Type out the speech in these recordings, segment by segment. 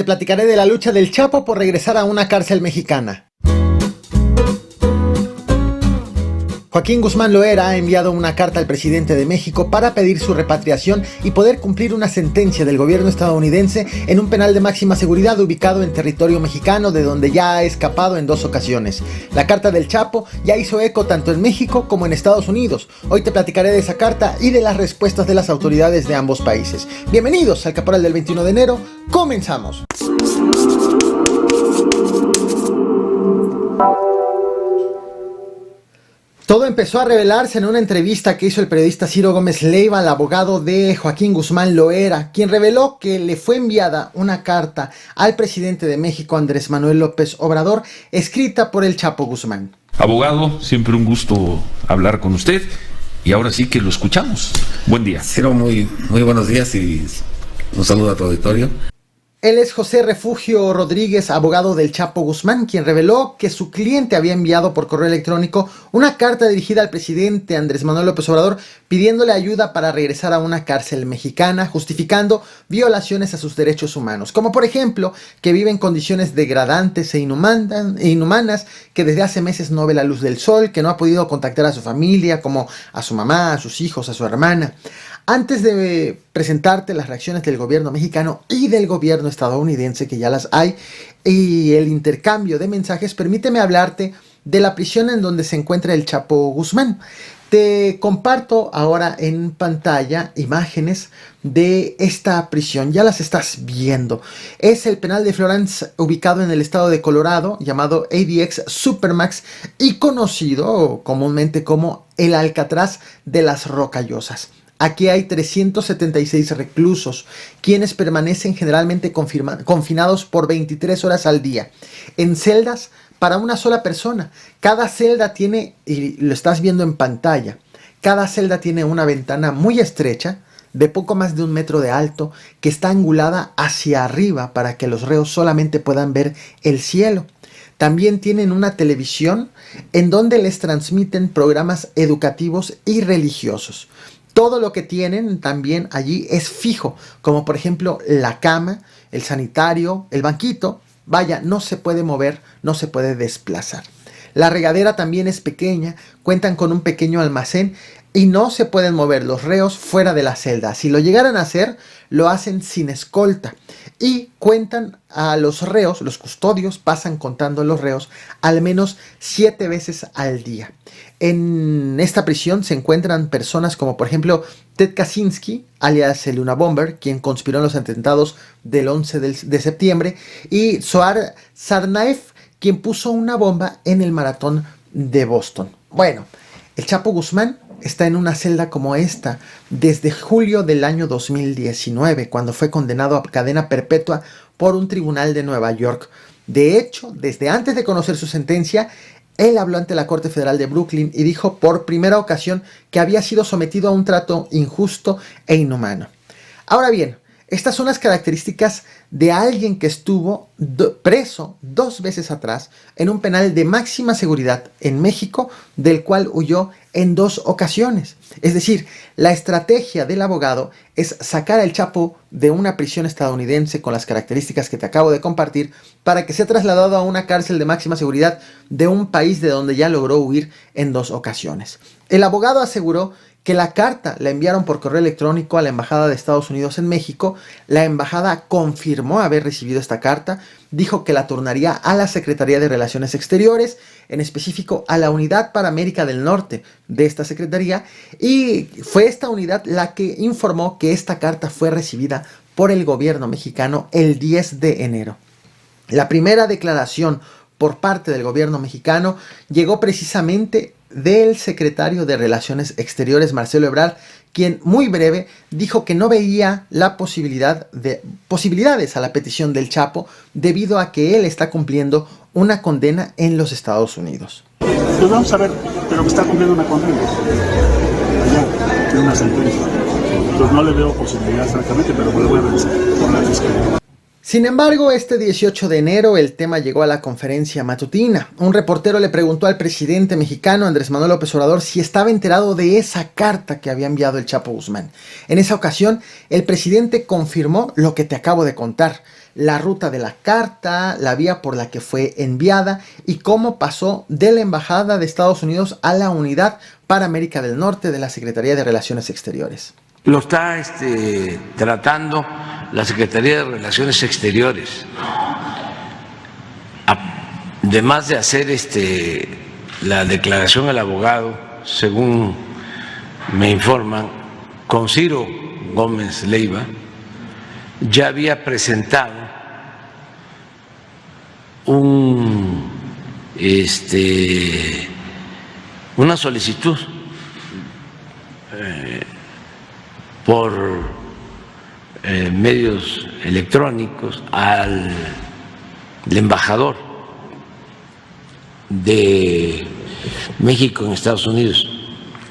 Te platicaré de la lucha del Chapo por regresar a una cárcel mexicana. Joaquín Guzmán Loera ha enviado una carta al presidente de México para pedir su repatriación y poder cumplir una sentencia del gobierno estadounidense en un penal de máxima seguridad ubicado en territorio mexicano, de donde ya ha escapado en 2 ocasiones. La carta del Chapo ya hizo eco tanto en México como en Estados Unidos. Hoy te platicaré de esa carta y de las respuestas de las autoridades de ambos países. Bienvenidos al Caporal del 21 de enero. ¡Comenzamos! Todo empezó a revelarse en una entrevista que hizo el periodista Ciro Gómez Leiva al abogado de Joaquín Guzmán Loera, quien reveló que le fue enviada una carta al presidente de México, Andrés Manuel López Obrador, escrita por el Chapo Guzmán. Abogado, siempre un gusto hablar con usted y ahora sí que lo escuchamos. Buen día. Ciro, muy buenos días y un saludo a tu auditorio. Él es José Refugio Rodríguez, abogado del Chapo Guzmán, quien reveló que su cliente había enviado por correo electrónico una carta dirigida al presidente Andrés Manuel López Obrador pidiéndole ayuda para regresar a una cárcel mexicana, justificando violaciones a sus derechos humanos, como por ejemplo que vive en condiciones degradantes e inhumanas, que desde hace meses no ve la luz del sol, que no ha podido contactar a su familia, como a su mamá, a sus hijos, a su hermana. Antes de presentarte las reacciones del gobierno mexicano y del gobierno estadounidense, que ya las hay, y el intercambio de mensajes, permíteme hablarte de la prisión en donde se encuentra el Chapo Guzmán. Te comparto ahora en pantalla imágenes de esta prisión, ya las estás viendo. Es el penal de Florence, ubicado en el estado de Colorado, llamado ADX Supermax y conocido comúnmente como el Alcatraz de las Rocallosas. Aquí hay 376 reclusos, quienes permanecen generalmente confinados por 23 horas al día, en celdas para una sola persona. Cada celda tiene, y lo estás viendo en pantalla, cada celda tiene una ventana muy estrecha, de poco más de 1 metro de alto, que está angulada hacia arriba para que los reos solamente puedan ver el cielo. También tienen una televisión en donde les transmiten programas educativos y religiosos. Todo lo que tienen también allí es fijo, como por ejemplo la cama, el sanitario, el banquito. Vaya, no se puede mover, no se puede desplazar. La regadera también es pequeña, cuentan con un pequeño almacén y no se pueden mover los reos fuera de la celda. Si lo llegaran a hacer, lo hacen sin escolta. Y cuentan a los reos, los custodios pasan contando a los reos al menos 7 veces al día. En esta prisión se encuentran personas como por ejemplo Ted Kaczynski, alias el Unabomber, quien conspiró en los atentados del 11 de septiembre, y Zohar Tsarnaev, quien puso una bomba en el maratón de Boston. Bueno, el Chapo Guzmán está en una celda como esta desde julio del año 2019, cuando fue condenado a cadena perpetua por un tribunal de Nueva York. De hecho, desde antes de conocer su sentencia, él habló ante la Corte Federal de Brooklyn y dijo por primera ocasión que había sido sometido a un trato injusto e inhumano. Ahora bien, estas son las características de alguien que estuvo preso 2 veces atrás en un penal de máxima seguridad en México, del cual huyó en 2 ocasiones. Es decir, la estrategia del abogado es sacar al Chapo de una prisión estadounidense con las características que te acabo de compartir para que sea trasladado a una cárcel de máxima seguridad de un país de donde ya logró huir en 2 ocasiones. El abogado aseguró que la carta la enviaron por correo electrónico a la Embajada de Estados Unidos en México. La embajada confirmó haber recibido esta carta, dijo que la turnaría a la Secretaría de Relaciones Exteriores, en específico a la Unidad para América del Norte de esta Secretaría, y fue esta unidad la que informó que esta carta fue recibida por el gobierno mexicano el 10 de enero. La primera declaración por parte del gobierno mexicano llegó precisamente del secretario de Relaciones Exteriores, Marcelo Ebrard, quien muy breve dijo que no veía la posibilidades a la petición del Chapo debido a que él está cumpliendo una condena en los Estados Unidos. Pues vamos a ver, pero que está cumpliendo una condena. Allá, tiene una sentencia. Entonces no le veo posibilidades francamente, pero lo voy a revisar con la fiscalía. Sin embargo, este 18 de enero el tema llegó a la conferencia matutina. Un reportero le preguntó al presidente mexicano Andrés Manuel López Obrador si estaba enterado de esa carta que había enviado el Chapo Guzmán. En esa ocasión, el presidente confirmó lo que te acabo de contar: la ruta de la carta, la vía por la que fue enviada y cómo pasó de la Embajada de Estados Unidos a la Unidad para América del Norte de la Secretaría de Relaciones Exteriores. Lo está tratando la Secretaría de Relaciones Exteriores. Además de hacer la declaración al abogado, según me informan, con Ciro Gómez Leiva, ya había presentado una solicitud por medios electrónicos al embajador de México en Estados Unidos,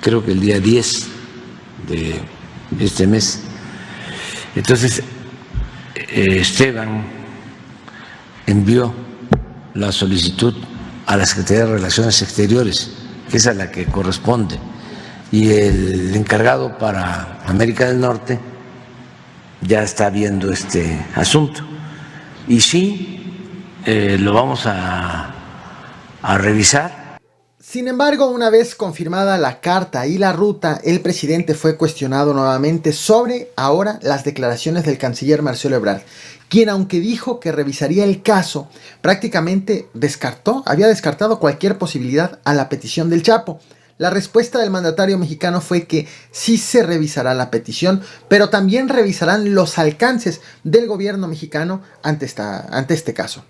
creo que el día 10 de este mes. Entonces, Esteban envió la solicitud a la Secretaría de Relaciones Exteriores, que es a la que corresponde, y el encargado para América del Norte ya está viendo este asunto. Y sí, lo vamos a revisar. Sin embargo, una vez confirmada la carta y la ruta, el presidente fue cuestionado nuevamente sobre ahora las declaraciones del canciller Marcelo Ebrard, quien, aunque dijo que revisaría el caso, prácticamente había descartado cualquier posibilidad a la petición del Chapo. La respuesta del mandatario mexicano fue que sí se revisará la petición, pero también revisarán los alcances del gobierno mexicano ante este caso.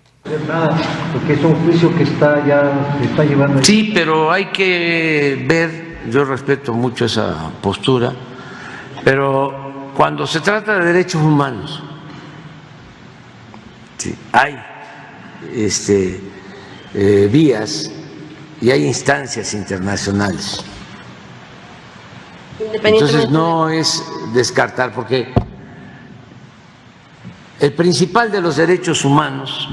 Nada, porque es un juicio que se está llevando. Sí, pero hay que ver, yo respeto mucho esa postura, pero cuando se trata de derechos humanos, sí, hay vías y hay instancias internacionales. Entonces no es descartar, porque el principal de los derechos humanos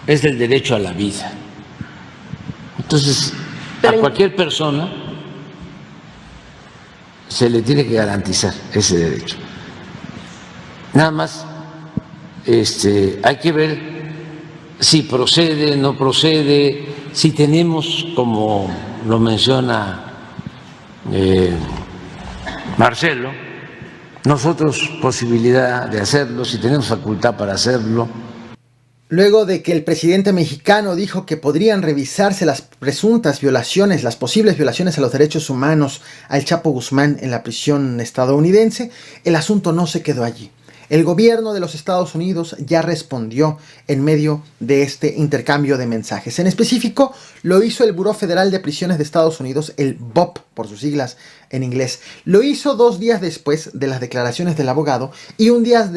es el derecho a la vida. Entonces, a cualquier persona se le tiene que garantizar ese derecho. Nada más hay que ver si procede, no procede, si tenemos, como lo menciona Marcelo, nosotros posibilidad de hacerlo, si tenemos facultad para hacerlo. Luego de que el presidente mexicano dijo que podrían revisarse las presuntas violaciones, las posibles violaciones a los derechos humanos al Chapo Guzmán en la prisión estadounidense, el asunto no se quedó allí. El gobierno de los Estados Unidos ya respondió en medio de este intercambio de mensajes. En específico, lo hizo el Buró Federal de Prisiones de Estados Unidos, el BOP por sus siglas en inglés. Lo hizo 2 días después de las declaraciones del abogado y un día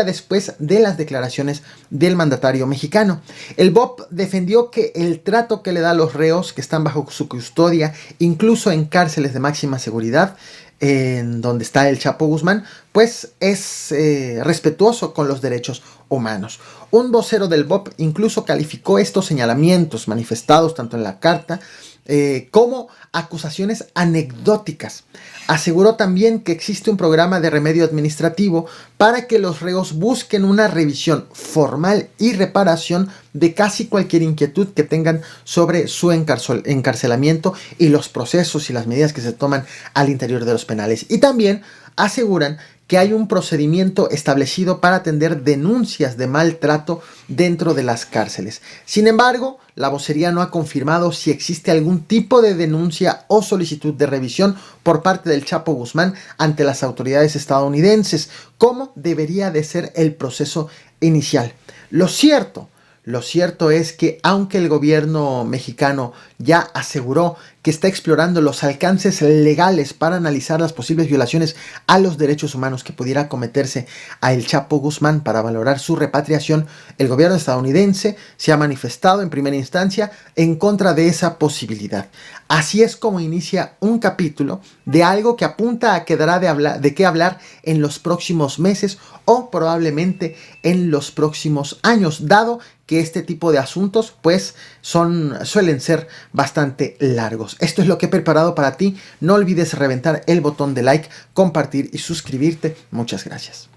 después de las declaraciones del mandatario mexicano. El BOP defendió que el trato que le da a los reos que están bajo su custodia, incluso en cárceles de máxima seguridad, en donde está el Chapo Guzmán, pues es respetuoso con los derechos humanos. Un vocero del BOP incluso calificó estos señalamientos manifestados tanto en la carta como acusaciones anecdóticas. Aseguró también que existe un programa de remedio administrativo para que los reos busquen una revisión formal y reparación de casi cualquier inquietud que tengan sobre su encarcelamiento y los procesos y las medidas que se toman al interior de los penales. Y también aseguran que hay un procedimiento establecido para atender denuncias de maltrato dentro de las cárceles. Sin embargo, la vocería no ha confirmado si existe algún tipo de denuncia o solicitud de revisión por parte del Chapo Guzmán ante las autoridades estadounidenses, como debería de ser el proceso inicial. Lo cierto es que aunque el gobierno mexicano ya aseguró que está explorando los alcances legales para analizar las posibles violaciones a los derechos humanos que pudiera cometerse a El Chapo Guzmán para valorar su repatriación. El gobierno estadounidense se ha manifestado en primera instancia en contra de esa posibilidad. Así es como inicia un capítulo de algo que apunta a que dará de qué hablar en los próximos meses o probablemente en los próximos años, dado que este tipo de asuntos pues suelen ser bastante largos. Esto es lo que he preparado para ti. No olvides reventar el botón de like, compartir y suscribirte. Muchas gracias.